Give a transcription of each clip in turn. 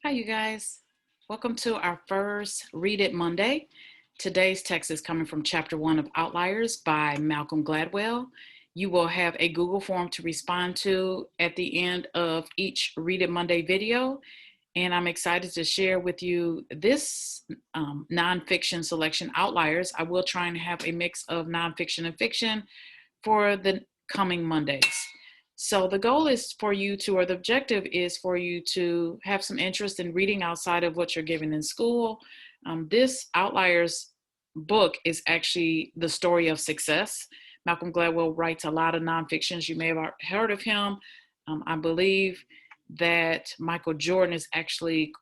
Hi, you guys. Welcome to our first Read It Monday. Today's text is coming from Chapter 1 of Outliers by Malcolm Gladwell. You will have a Google form to respond to at the end of each Read It Monday video. And I'm excited to share with you this nonfiction selection, Outliers. I will try and have a mix of nonfiction and fiction for the coming Mondays. So the goal is for you to, or the objective is for you to have some interest in reading outside of what you're given in school. This Outliers book is actually the story of success. Malcolm Gladwell writes a lot of nonfictions. You may have heard of him. I believe that Michael Jordan is actually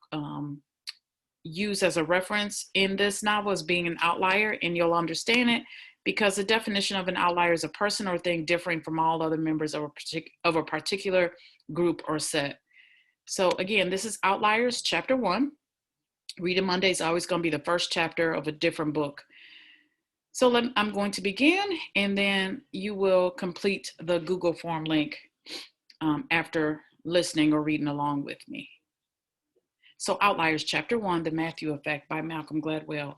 used as a reference in this novel as being an outlier, and you'll understand it because the definition of an outlier is a person or thing differing from all other members of a particular group or set. So again, this is Outliers, Chapter 1. Read It Monday is always going to be the first chapter of a different book. So I'm going to begin, and then you will complete the Google form link after listening or reading along with me. So Outliers, Chapter 1, The Matthew Effect by Malcolm Gladwell.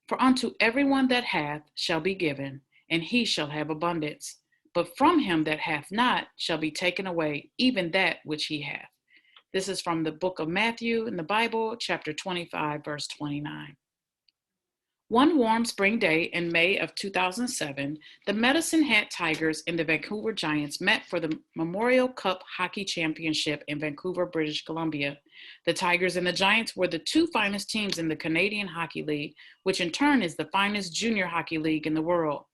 For unto everyone that hath shall be given, and he shall have abundance. But from him that hath not shall be taken away even that which he hath. This is from the book of Matthew in the Bible, chapter 25, verse 29. One warm spring day in May of 2007, the Medicine Hat Tigers and the Vancouver Giants met for the Memorial Cup Hockey Championship in Vancouver, British Columbia. The Tigers and the Giants were the two finest teams in the Canadian Hockey League, which in turn is the finest junior hockey league in the world.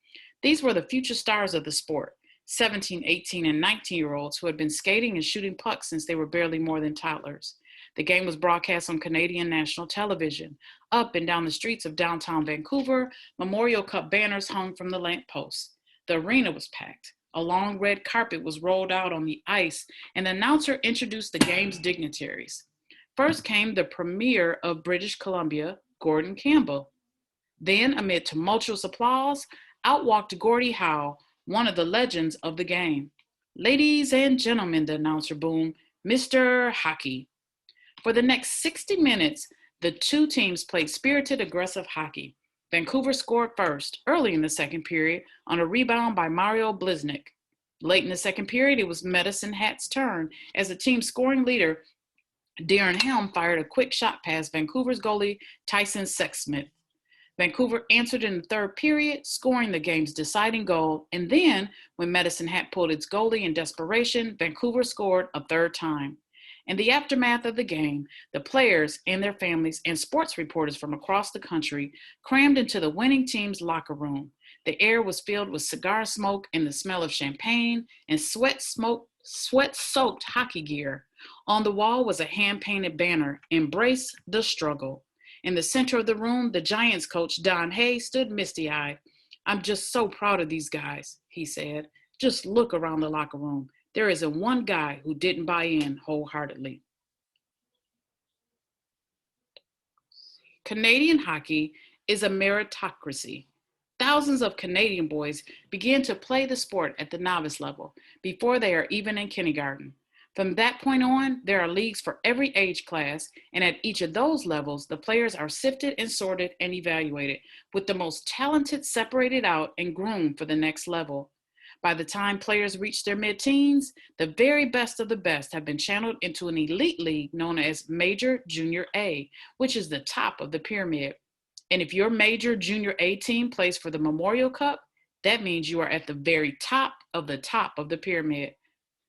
These were the future stars of the sport, 17, 18, and 19-year-olds who had been skating and shooting pucks since they were barely more than toddlers. The game was broadcast on Canadian national television. Up and down the streets of downtown Vancouver, Memorial Cup banners hung from the lampposts. The arena was packed. A long red carpet was rolled out on the ice, and the announcer introduced the game's dignitaries. First came the Premier of British Columbia, Gordon Campbell. Then, amid tumultuous applause, out walked Gordie Howe, one of the legends of the game. Ladies and gentlemen, the announcer boomed, Mr. Hockey. For the next 60 minutes, the two teams played spirited, aggressive hockey. Vancouver scored first, early in the second period, on a rebound by Mario Bliznik. Late in the second period, it was Medicine Hat's turn, as the team's scoring leader, Darren Helm, fired a quick shot past Vancouver's goalie, Tyson Sexsmith. Vancouver answered in the third period, scoring the game's deciding goal, and then, when Medicine Hat pulled its goalie in desperation, Vancouver scored a third time. In the aftermath of the game, the players and their families and sports reporters from across the country crammed into the winning team's locker room. The air was filled with cigar smoke and the smell of champagne and sweat-soaked hockey gear. On the wall was a hand-painted banner, Embrace the Struggle. In the center of the room, the Giants coach, Don Hay, stood misty-eyed. I'm just so proud of these guys, he said. Just look around the locker room. There isn't one guy who didn't buy in wholeheartedly. Canadian hockey is a meritocracy. Thousands of Canadian boys begin to play the sport at the novice level before they are even in kindergarten. From that point on, there are leagues for every age class, and at each of those levels, the players are sifted and sorted and evaluated, with the most talented separated out and groomed for the next level. By the time players reach their mid-teens, the very best of the best have been channeled into an elite league known as Major Junior A, which is the top of the pyramid. And if your Major Junior A team plays for the Memorial Cup, that means you are at the very top of the pyramid.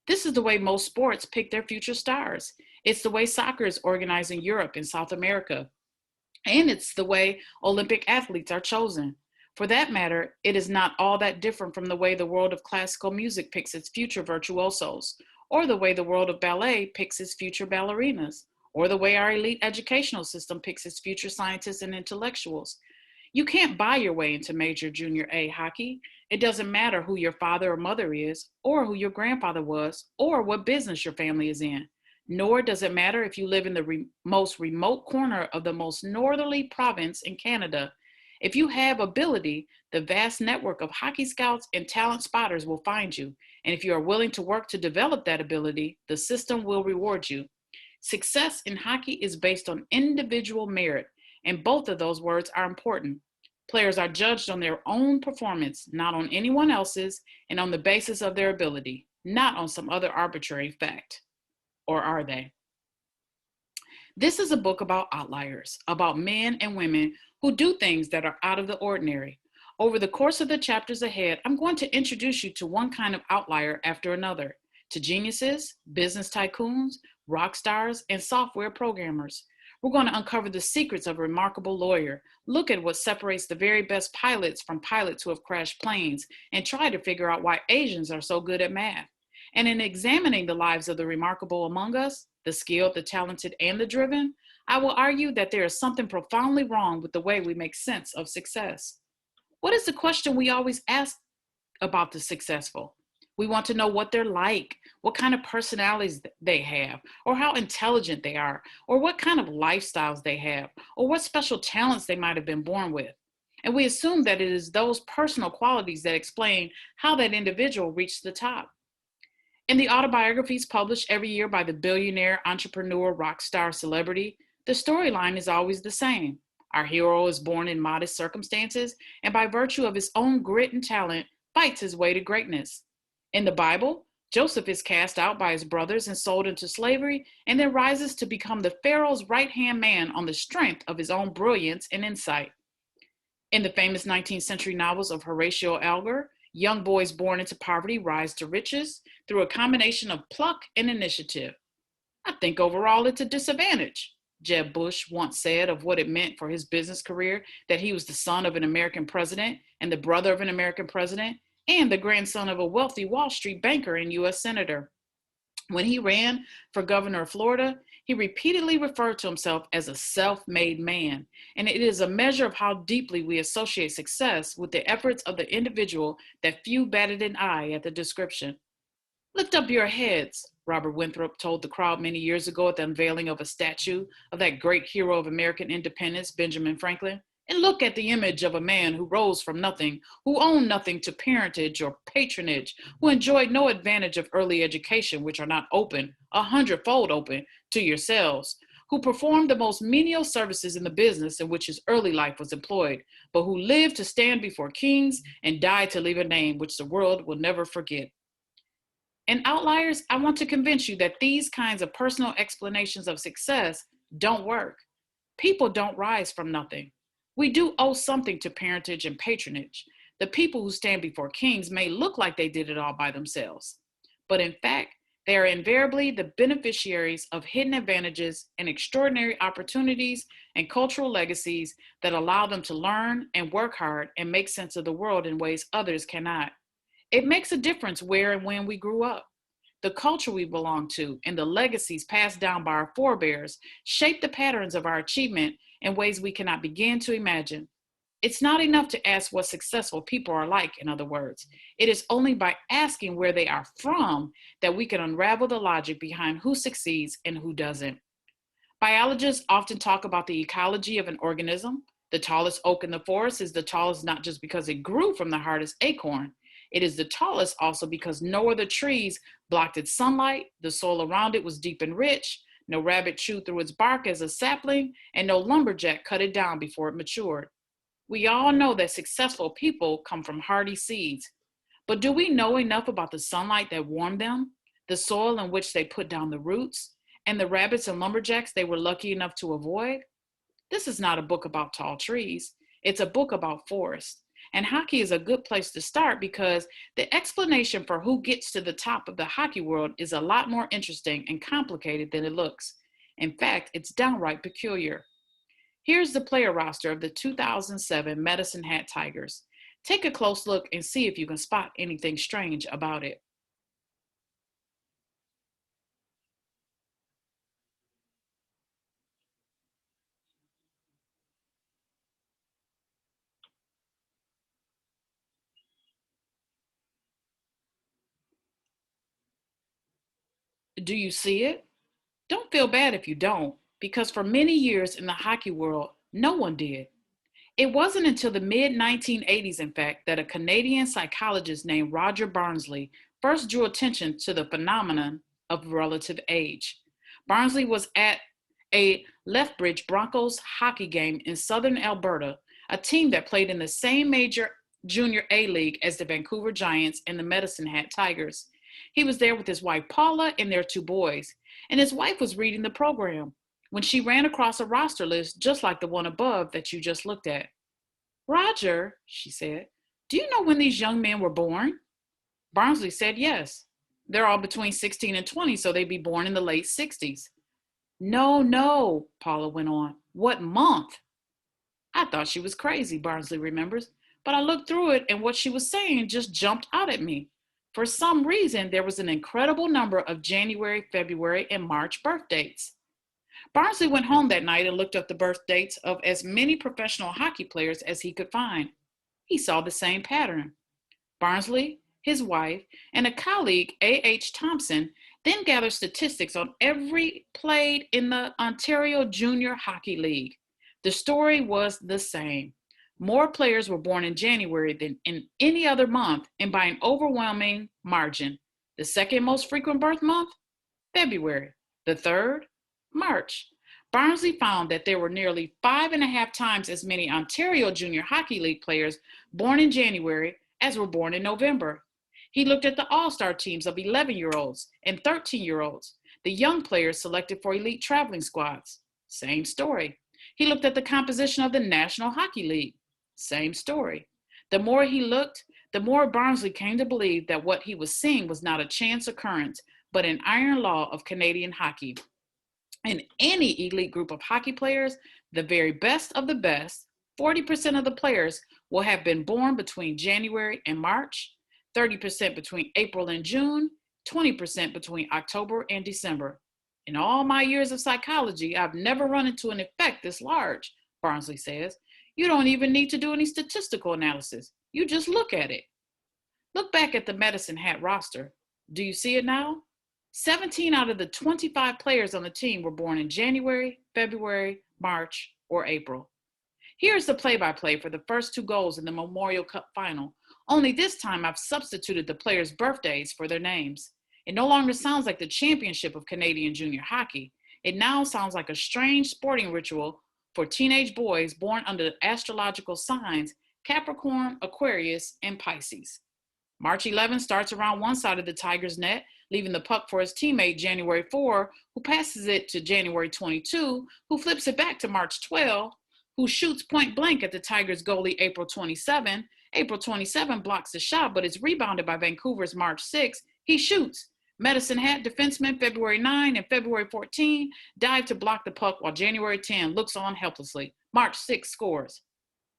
This is the way most sports pick their future stars. It's the way soccer is organized in Europe and South America. And it's the way Olympic athletes are chosen. For that matter, it is not all that different from the way the world of classical music picks its future virtuosos, or the way the world of ballet picks its future ballerinas, or the way our elite educational system picks its future scientists and intellectuals. You can't buy your way into Major Junior A hockey. It doesn't matter who your father or mother is, or who your grandfather was, or what business your family is in. Nor does it matter if you live in the most remote corner of the most northerly province in Canada. If you have ability, the vast network of hockey scouts and talent spotters will find you. And if you are willing to work to develop that ability, the system will reward you. Success in hockey is based on individual merit, and both of those words are important. Players are judged on their own performance, not on anyone else's, and on the basis of their ability, not on some other arbitrary fact. Or are they? This is a book about outliers, about men and women who do things that are out of the ordinary. Over the course of the chapters ahead, I'm going to introduce you to one kind of outlier after another, to geniuses, business tycoons, rock stars, and software programmers. We're going to uncover the secrets of a remarkable lawyer, look at what separates the very best pilots from pilots who have crashed planes, and try to figure out why Asians are so good at math. And in examining the lives of the remarkable among us, the skilled, the talented, and the driven, I will argue that there is something profoundly wrong with the way we make sense of success. What is the question we always ask about the successful? We want to know what they're like, what kind of personalities they have, or how intelligent they are, or what kind of lifestyles they have, or what special talents they might have been born with. And we assume that it is those personal qualities that explain how that individual reached the top. In the autobiographies published every year by the billionaire, entrepreneur, rock star, celebrity, the storyline is always the same. Our hero is born in modest circumstances and by virtue of his own grit and talent, fights his way to greatness. In the Bible, Joseph is cast out by his brothers and sold into slavery and then rises to become the Pharaoh's right-hand man on the strength of his own brilliance and insight. In the famous 19th century novels of Horatio Alger, young boys born into poverty rise to riches through a combination of pluck and initiative. I think overall it's a disadvantage, Jeb Bush once said of what it meant for his business career that he was the son of an American president and the brother of an American president and the grandson of a wealthy Wall Street banker and U.S. senator. When he ran for governor of Florida, he repeatedly referred to himself as a self-made man, and it is a measure of how deeply we associate success with the efforts of the individual that few batted an eye at the description. Lift up your heads, Robert Winthrop told the crowd many years ago at the unveiling of a statue of that great hero of American independence, Benjamin Franklin, and look at the image of a man who rose from nothing, who owned nothing to parentage or patronage, who enjoyed no advantage of early education, which are not open, 100-fold open, to yourselves, who performed the most menial services in the business in which his early life was employed, but who lived to stand before kings and died to leave a name which the world will never forget. In Outliers, I want to convince you that these kinds of personal explanations of success don't work. People don't rise from nothing. We do owe something to parentage and patronage. The people who stand before kings may look like they did it all by themselves, but in fact, they are invariably the beneficiaries of hidden advantages and extraordinary opportunities and cultural legacies that allow them to learn and work hard and make sense of the world in ways others cannot. It makes a difference where and when we grew up. The culture we belong to and the legacies passed down by our forebears shape the patterns of our achievement in ways we cannot begin to imagine. It's not enough to ask what successful people are like, in other words. It is only by asking where they are from that we can unravel the logic behind who succeeds and who doesn't. Biologists often talk about the ecology of an organism. The tallest oak in the forest is the tallest not just because it grew from the hardest acorn. It is the tallest also because no other trees blocked its sunlight, the soil around it was deep and rich, no rabbit chewed through its bark as a sapling, and no lumberjack cut it down before it matured. We all know that successful people come from hardy seeds, but do we know enough about the sunlight that warmed them, the soil in which they put down the roots, and the rabbits and lumberjacks they were lucky enough to avoid? This is not a book about tall trees. It's a book about forests. And hockey is a good place to start because the explanation for who gets to the top of the hockey world is a lot more interesting and complicated than it looks. In fact, it's downright peculiar. Here's the player roster of the 2007 Medicine Hat Tigers. Take a close look and see if you can spot anything strange about it. Do you see it? Don't feel bad if you don't, because for many years in the hockey world, no one did. It wasn't until the mid-1980s, in fact, that a Canadian psychologist named Roger Barnsley first drew attention to the phenomenon of relative age. Barnsley was at a Lethbridge Broncos hockey game in southern Alberta, a team that played in the same major junior A league as the Vancouver Giants and the Medicine Hat Tigers. He was there with his wife Paula and their two boys, and his wife was reading the program when she ran across a roster list just like the one above that you just looked at. "Roger," she said, "do you know when these young men were born?" Barnsley said yes. "They're all between 16 and 20, so they'd be born in the late 60s. No, Paula went on. "What month?" I thought she was crazy, Barnsley remembers, but I looked through it and what she was saying just jumped out at me. For some reason, there was an incredible number of January, February, and March birth dates. Barnsley went home that night and looked up the birth dates of as many professional hockey players as he could find. He saw the same pattern. Barnsley, his wife, and a colleague, A.H. Thompson, then gathered statistics on every played in the Ontario Junior Hockey League. The story was the same. More players were born in January than in any other month, and by an overwhelming margin. The second most frequent birth month? February. The third? March. Barnsley found that there were nearly 5.5 times as many Ontario Junior Hockey League players born in January as were born in November. He looked at the all-star teams of 11-year-olds and 13-year-olds, the young players selected for elite traveling squads. Same story. He looked at the composition of the National Hockey League. Same story. The more he looked, the more Barnsley came to believe that what he was seeing was not a chance occurrence, but an iron law of Canadian hockey. In any elite group of hockey players, the very best of the best, 40% of the players will have been born between January and March, 30% between April and June, 20% between October and December. In all my years of psychology, I've never run into an effect this large, Barnsley says. You don't even need to do any statistical analysis. You just look at it. Look back at the Medicine Hat roster. Do you see it now? 17 out of the 25 players on the team were born in January, February, March, or April. Here's the play-by-play for the first two goals in the Memorial Cup final. Only this time I've substituted the players' birthdays for their names. It no longer sounds like the championship of Canadian junior hockey. It now sounds like a strange sporting ritual for teenage boys born under the astrological signs Capricorn, Aquarius, and Pisces. March 11 starts around one side of the Tigers' net, leaving the puck for his teammate January 4, who passes it to January 22, who flips it back to March 12, who shoots point blank at the Tigers' goalie April 27. April 27 blocks the shot, but is rebounded by Vancouver's March 6. He shoots. Medicine Hat defenseman February 9 and February 14 dive to block the puck while January 10 looks on helplessly. March 6 scores.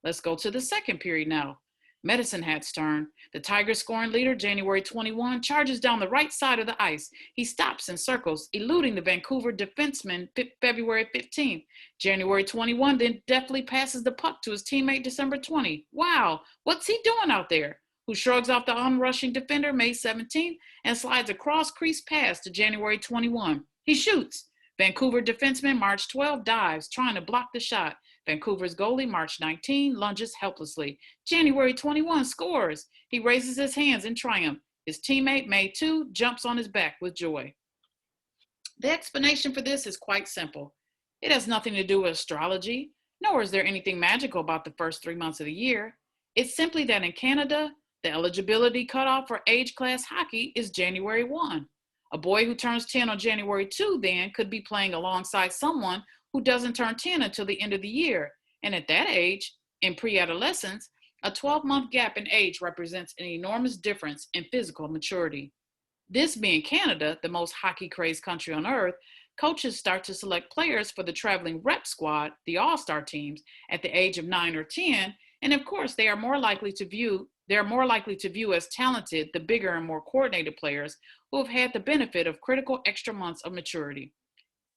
Let's go to the second period now. Medicine Hat's turn. The Tigers scoring leader, January 21, charges down the right side of the ice. He stops and circles, eluding the Vancouver defenseman February 15. January 21 then deftly passes the puck to his teammate December 20. Wow, what's he doing out there? Who shrugs off the onrushing defender May 17 and slides a cross-crease pass to January 21. He shoots. Vancouver defenseman March 12 dives, trying to block the shot. Vancouver's goalie, March 19, lunges helplessly. January 21 scores. He raises his hands in triumph. His teammate, May 2, jumps on his back with joy. The explanation for this is quite simple. It has nothing to do with astrology, nor is there anything magical about the first 3 months of the year. It's simply that in Canada, the eligibility cutoff for age class hockey is January 1. A boy who turns 10 on January 2 then could be playing alongside someone who doesn't turn 10 until the end of the year. And at that age, in pre-adolescence, a 12-month gap in age represents an enormous difference in physical maturity. This being Canada, the most hockey-crazed country on earth, coaches start to select players for the traveling rep squad, the all-star teams, at the age of 9 or 10, and of course they are more likely to view as talented the bigger and more coordinated players who have had the benefit of critical extra months of maturity.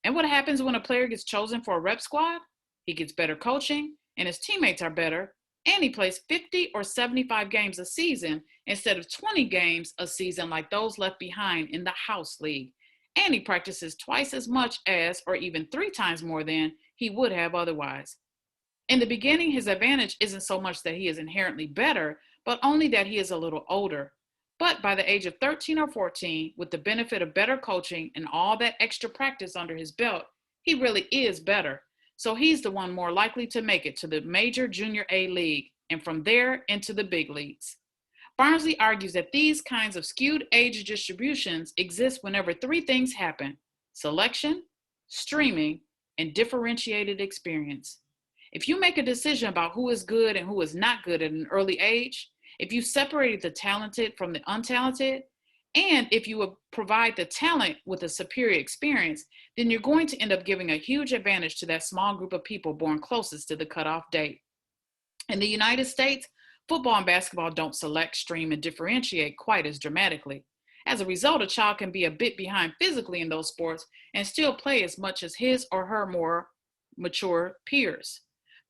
And what happens when a player gets chosen for a rep squad? He gets better coaching, and his teammates are better, and he plays 50 or 75 games a season instead of 20 games a season like those left behind in the house league. And he practices twice as much as, or even 3 times more than, he would have otherwise. In the beginning, his advantage isn't so much that he is inherently better, but only that he is a little older. But by the age of 13 or 14, with the benefit of better coaching and all that extra practice under his belt, he really is better. So he's the one more likely to make it to the major junior A league and from there into the big leagues. Barnsley argues that these kinds of skewed age distributions exist whenever three things happen: selection, streaming, and differentiated experience. If you make a decision about who is good and who is not good at an early age, if you separated the talented from the untalented, and if you provide the talent with a superior experience, then you're going to end up giving a huge advantage to that small group of people born closest to the cutoff date. In the United States, football and basketball don't select, stream, and differentiate quite as dramatically. As a result, a child can be a bit behind physically in those sports and still play as much as his or her more mature peers.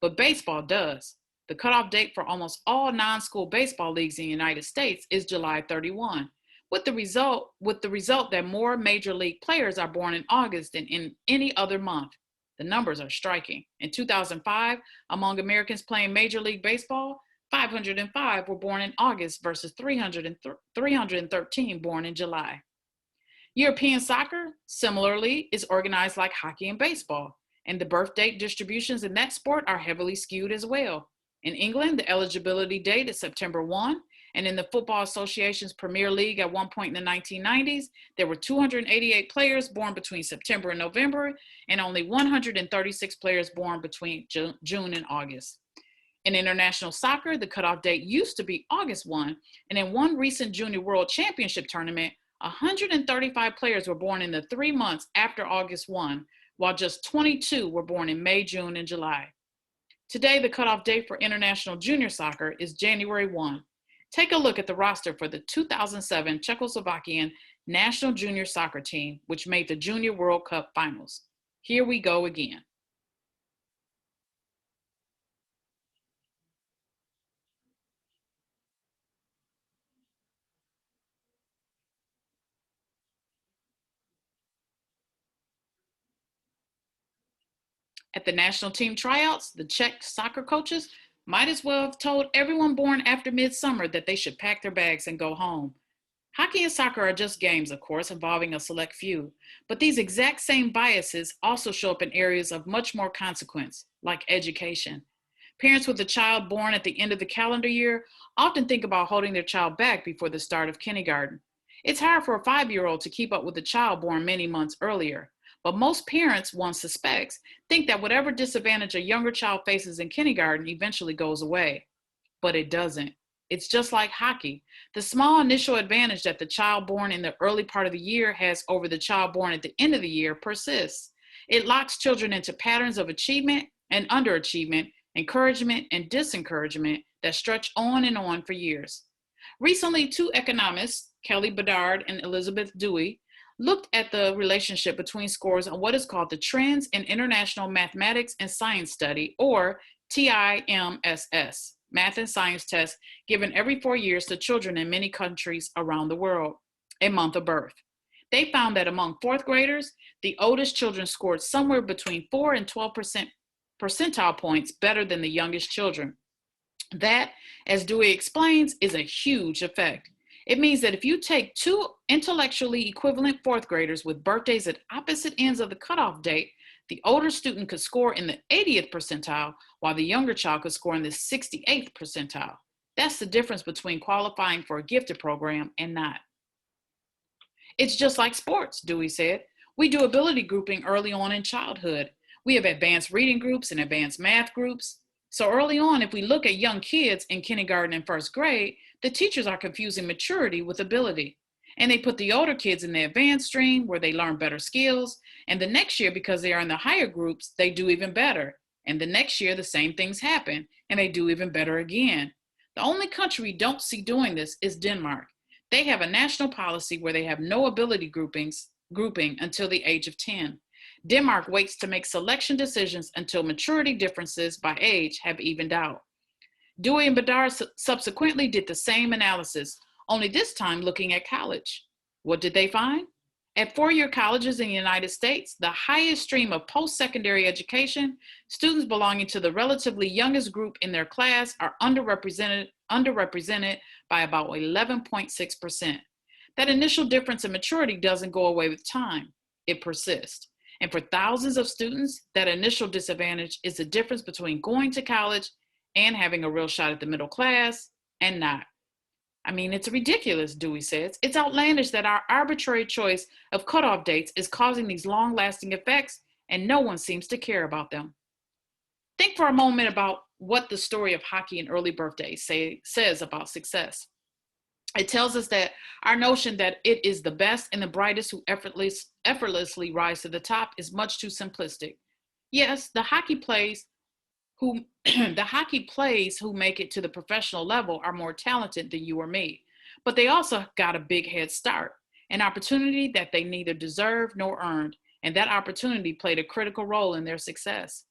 But baseball does. The cutoff date for almost all non-school baseball leagues in the United States is July 31, with the result that more major league players are born in August than in any other month. The numbers are striking. In 2005, among Americans playing Major League Baseball, 505 were born in August versus 313 born in July. European soccer, similarly, is organized like hockey and baseball, and the birth date distributions in that sport are heavily skewed as well. In England, the eligibility date is September 1, and in the Football Association's Premier League at one point in the 1990s, there were 288 players born between September and November, and only 136 players born between June and August. In international soccer, the cutoff date used to be August 1, and in one recent Junior World Championship tournament, 135 players were born in the 3 months after August 1, while just 22 were born in May, June, and July. Today, the cutoff date for international junior soccer is January 1. Take a look at the roster for the 2007 Czechoslovakian national junior soccer team, which made the Junior World Cup finals. Here we go again. At the national team tryouts, the Czech soccer coaches might as well have told everyone born after midsummer that they should pack their bags and go home. Hockey and soccer are just games, of course, involving a select few, but these exact same biases also show up in areas of much more consequence, like education. Parents with a child born at the end of the calendar year often think about holding their child back before the start of kindergarten. It's hard for a 5-year-old to keep up with a child born many months earlier. But most parents, one suspects, think that whatever disadvantage a younger child faces in kindergarten eventually goes away. But it doesn't. It's just like hockey. The small initial advantage that the child born in the early part of the year has over the child born at the end of the year persists. It locks children into patterns of achievement and underachievement, encouragement and disencouragement that stretch on and on for years. Recently, two economists, Kelly Bedard and Elizabeth Dewey, looked at the relationship between scores on what is called the Trends in International Mathematics and Science Study, or TIMSS, math and science tests given every 4 years to children in many countries around the world, a month of birth. They found that among fourth graders, the oldest children scored somewhere between 4 and 12 percentile points better than the youngest children. That, as Dewey explains, is a huge effect. It means that if you take two intellectually equivalent fourth graders with birthdays at opposite ends of the cutoff date, the older student could score in the 80th percentile, while the younger child could score in the 68th percentile. That's the difference between qualifying for a gifted program and not. It's just like sports, Dewey said. We do ability grouping early on in childhood. We have advanced reading groups and advanced math groups. So early on, if we look at young kids in kindergarten and first grade, the teachers are confusing maturity with ability. And they put the older kids in the advanced stream where they learn better skills. And the next year, because they are in the higher groups, they do even better. And the next year, the same things happen and they do even better again. The only country we don't see doing this is Denmark. They have a national policy where they have no ability grouping until the age of 10. Denmark waits to make selection decisions until maturity differences by age have evened out. Dewey and Bedard subsequently did the same analysis, only this time looking at college. What did they find? At four-year colleges in the United States, the highest stream of post-secondary education, students belonging to the relatively youngest group in their class are underrepresented by about 11.6%. That initial difference in maturity doesn't go away with time. It persists. And for thousands of students, that initial disadvantage is the difference between going to college and having a real shot at the middle class and not. I mean, it's ridiculous, Dewey says. It's outlandish that our arbitrary choice of cutoff dates is causing these long-lasting effects, and no one seems to care about them. Think for a moment about what the story of hockey and early birthdays says about success. It tells us that our notion that it is the best and the brightest who effortlessly rise to the top is much too simplistic. Yes, the hockey players who make it to the professional level are more talented than you or me, but they also got a big head start, an opportunity that they neither deserved nor earned, and that opportunity played a critical role in their success.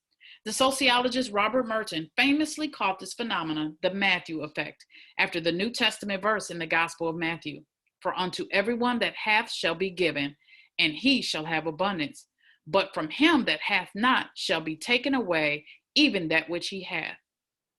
The sociologist Robert Merton famously called this phenomenon the Matthew effect, after the New Testament verse in the Gospel of Matthew. For unto everyone that hath shall be given, and he shall have abundance. But from him that hath not shall be taken away even that which he hath.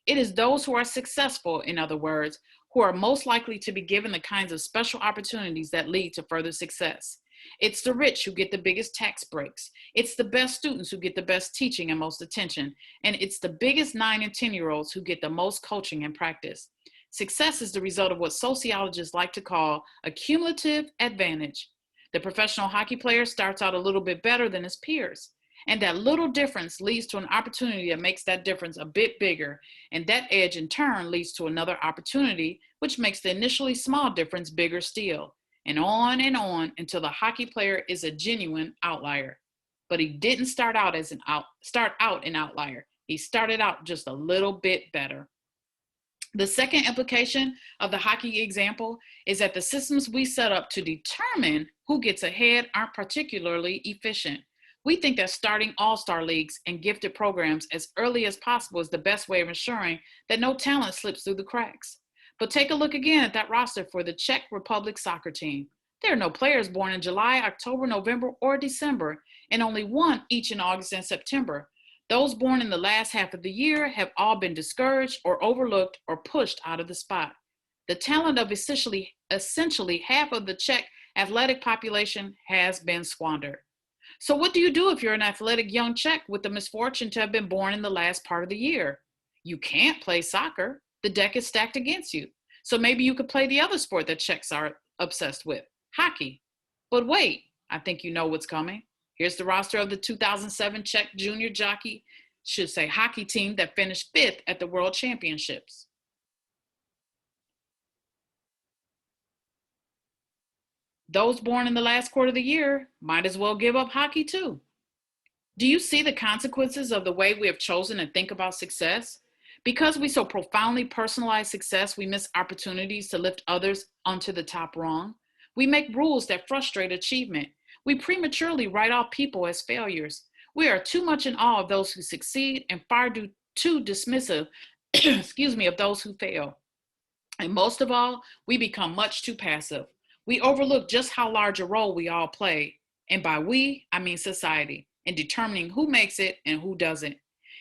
It is those who are successful, in other words, who are most likely to be given the kinds of special opportunities that lead to further success. It's the rich who get the biggest tax breaks. It's the best students who get the best teaching and most attention. And it's the biggest 9 and 10-year-olds who get the most coaching and practice. Success is the result of what sociologists like to call a cumulative advantage. The professional hockey player starts out a little bit better than his peers. And that little difference leads to an opportunity that makes that difference a bit bigger. And that edge in turn leads to another opportunity, which makes the initially small difference bigger still. And on until the hockey player is a genuine outlier. But he didn't start out an outlier. He started out just a little bit better. The second implication of the hockey example is that the systems we set up to determine who gets ahead aren't particularly efficient. We think that starting all-star leagues and gifted programs as early as possible is the best way of ensuring that no talent slips through the cracks. But take a look again at that roster for the Czech Republic soccer team. There are no players born in July, October, November, or December, and only one each in August and September. Those born in the last half of the year have all been discouraged or overlooked or pushed out of the spot. The talent of essentially half of the Czech athletic population has been squandered. So what do you do if you're an athletic young Czech with the misfortune to have been born in the last part of the year? You can't play soccer. The deck is stacked against you. So maybe you could play the other sport that Czechs are obsessed with, hockey. But wait, I think you know what's coming. Here's the roster of the 2007 Czech junior hockey team that finished 5th at the World Championships. Those born in the last quarter of the year might as well give up hockey too. Do you see the consequences of the way we have chosen to think about success? Because we so profoundly personalize success, we miss opportunities to lift others onto the top rung. We make rules that frustrate achievement. We prematurely write off people as failures. We are too much in awe of those who succeed and far too dismissive, of those who fail. And most of all, we become much too passive. We overlook just how large a role we all play, and by we, I mean society, in determining who makes it and who doesn't.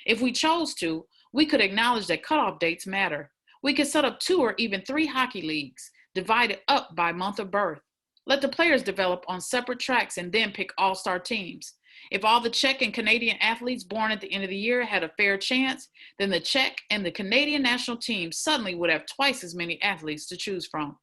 If we chose to, we could acknowledge that cutoff dates matter. We could set up 2 or even 3 hockey leagues, divided up by month of birth. Let the players develop on separate tracks and then pick all-star teams. If all the Czech and Canadian athletes born at the end of the year had a fair chance, then the Czech and the Canadian national teams suddenly would have twice as many athletes to choose from.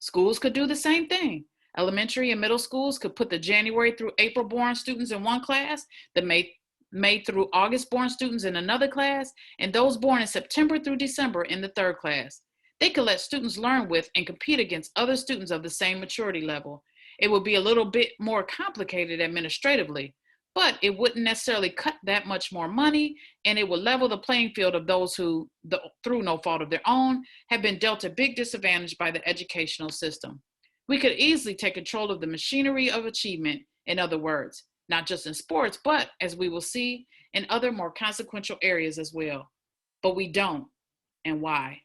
Schools could do the same thing. Elementary and middle schools could put the January through April born students in one class, the May through August born students in another class, and those born in September through December in the third class. They could let students learn with and compete against other students of the same maturity level. It would be a little bit more complicated administratively, but it wouldn't necessarily cut that much more money, and it would level the playing field of those who, through no fault of their own, have been dealt a big disadvantage by the educational system. We could easily take control of the machinery of achievement, in other words, not just in sports, but, as we will see, in other more consequential areas as well. But we don't. And why?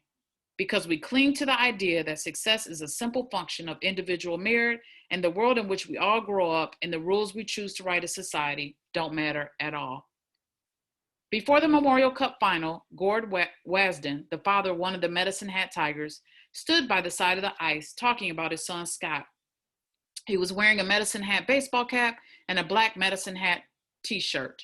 because we cling to the idea that success is a simple function of individual merit, and the world in which we all grow up and the rules we choose to write as society don't matter at all. Before the Memorial Cup final, Gord Wasden, the father of one of the Medicine Hat Tigers, stood by the side of the ice talking about his son Scott. He was wearing a Medicine Hat baseball cap and a black Medicine Hat t-shirt.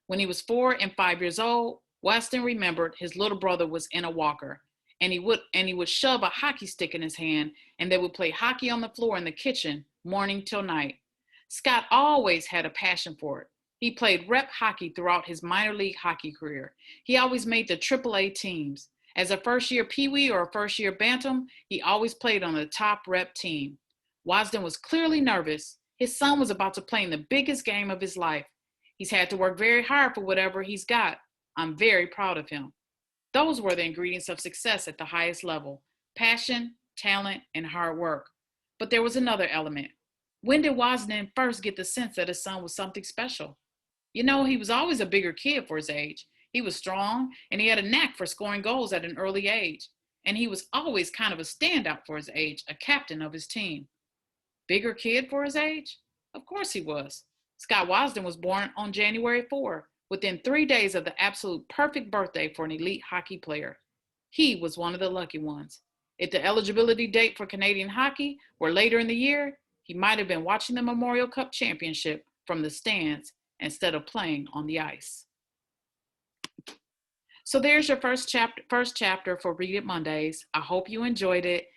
When he was 4 and 5 years old, Wasden remembered his little brother was in a walker, and he would shove a hockey stick in his hand, and they would play hockey on the floor in the kitchen morning till night. Scott always had a passion for it. He played rep hockey throughout his minor league hockey career. He always made the AAA teams. As a first-year Pee-wee or a first-year Bantam, he always played on the top rep team. Wasden was clearly nervous. His son was about to play in the biggest game of his life. He's had to work very hard for whatever he's got. I'm very proud of him. Those were the ingredients of success at the highest level: passion, talent, and hard work. But there was another element. When did Wasden first get the sense that his son was something special? You know, he was always a bigger kid for his age. He was strong, and he had a knack for scoring goals at an early age. And he was always kind of a standout for his age, a captain of his team. Bigger kid for his age? Of course he was. Scott Wasden was born on January 4, within 3 days of the absolute perfect birthday for an elite hockey player. He was one of the lucky ones. If the eligibility date for Canadian hockey were later in the year, he might have been watching the Memorial Cup Championship from the stands instead of playing on the ice. So there's your first chapter for Read It Mondays. I hope you enjoyed it.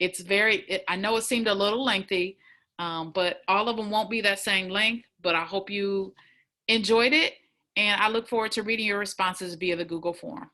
I know it seemed a little lengthy, but all of them won't be that same length, but I hope you enjoyed it, and I look forward to reading your responses via the Google form.